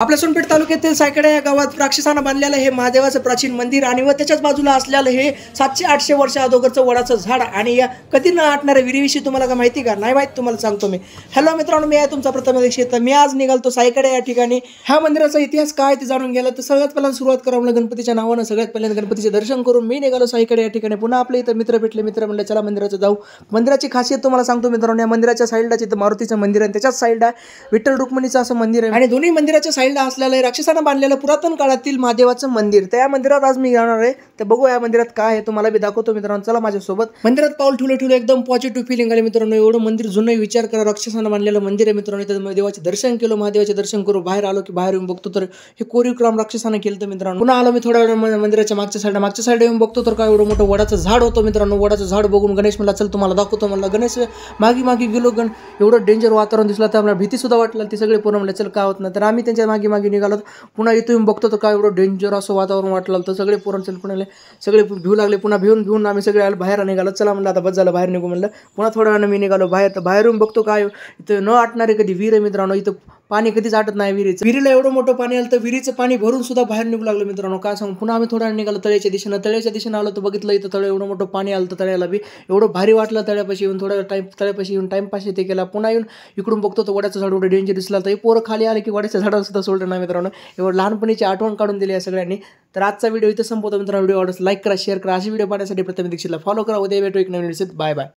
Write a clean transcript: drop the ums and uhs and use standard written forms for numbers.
आपल्या सोनपेठ तालुक्यातील सायकडा या गावात राक्षसानं बांधलेलं हे महादेवाचं प्राचीन मंदिर आणि व त्याच्याच बाजूला असलेलं हे 700-800 वर्ष अगोदरचं वडाचं झाड आणि या कधी न आटणाऱ्या विहिरीविषयी तुम्हाला काय माहिती का? नाही माहिती, तुम्हाला सांगतो मी. हॅलो मित्रांनो, मी आहे तुमचा प्रथम दीक्षित. मी आज निघालतो सायकडा या ठिकाणी. ह्या मंदिराचा इतिहास काय ते जाणून गेला तर सगळ्यात पहिल्यांदा सुरुवात करा म्हणलं गणपतीच्या नावानं. सगळ्यात पहिल्यांदा गणपतीचे दर्शन करून मी निघालो सायकडा या ठिकाणी. पुन्हा आपले इथं मित्र भेटले. मित्र म्हणले चला मंदिराचं जाऊ. मंदिराची खासियत तुम्हाला सांगतो मित्रांनो. या मंदिराच्या साईडला इथं मारुतीचं मंदिर आहे, त्याच्याच साईडला विठ्ठल रुक्मिणीचं असं मंदिर आहे आणि दोन्ही मंदिराच्या साईडला असलेलं राक्षसानं बांधलेलं पुरातन काळातील महादेवाचं मंदिर. त्या मंदिरात आज मी जाणार आहे. तर बघू या मंदिरात काय आहे, तुम्हाला बी दाखवतो मित्रांनो. चला माझ्यासोबत. मंदिरात पाऊल ठेवले एकदम पॉझिटिव्ह फिलिंग आली मित्रांनो. एवढं मंदिर जुनं, विचार करा, राक्षसानं बांधलेलं मंदिर आहे मित्रांनो. इथं देवाचे दर्शन केलं. महादेवाचे दर्शन करू बाहेर आलो की बाहेर येऊन बघतो तर हे कोरीव काम राक्षसानं केलं मित्रांनो. पुन्हा आलो मी थोड्या वेळ मंदिराच्या मागच्या साईड येऊन बघतो तर काय एवढं मोठं वडाचं झाड होतं मित्रांनो. वडाचं झाड बघून गणेश म्हणला चल तुम्हाला दाखवतो म्हणला. गणेश मागे गेलो. एवढं डेंजर वातावरण दिसलं तर आम्हाला भीती सुद्धा वाटलं. ते सगळे पोरं म्हणले चल काय होत नाही. तर आम्ही त्यांच्या मागे निघालो. पुन्हा इथून बघतो तर काय एवढं डेंजर असं वातावरण वाटलं. तर सगळे पोरं चल पुण्याले सगळे भिऊ लागले. पुन्हा भिवून आम्ही सगळे बाहेर निघालो. चला म्हणलं आता बस झालं, बाहेर निघू म्हणलं. पुन्हा थोड्या वेळानं मी निघालो बाहेर. तर बाहेरून बघतो काय इथं न आटणारे कधी विहीर आहे मित्रांनो. इथं पाणी कधीच आटत नाही विहिरीचं. विहिरीला एवढं मोठं पाणी आलं तर विहिरीचं पाणी भरून सुद्धा बाहेर निघू लागलं मित्रांनो. काय सांगू. पुन्हा आम्ही थोड्या निघालो तळ्याच्या दिशेनं आलो तर बघितलं इथं तळं एवढं मोठं पाणी आलं. तर तळ्याला बी एवढं भारी वाटलं. तळ्यापाशी येऊन तळ्यापाशी येऊन टाइमपास ते केला. पुन्हा येऊन इकडून बघतो तर वड्याचं झाड एवढं डेंजर दिसला. तर पोरं खाली आले की वड्याच्या झाडाला सुद्धा सोडलं नाही मित्रांनो. एवढं लहानपणीची आठवण काढून दिली या सगळ्यांनी. तर आजचा व्हिडिओ इथं संपवतो मित्रांनो. व्हिडिओ आवडल्यास लाईक करा, शेअर करा. अशी व्हिडिओ पाहण्यासाठी प्रथम दीक्षितला फॉलो करा. उद्या भेटू एक नवीन व्हिडिओ. Bye bye.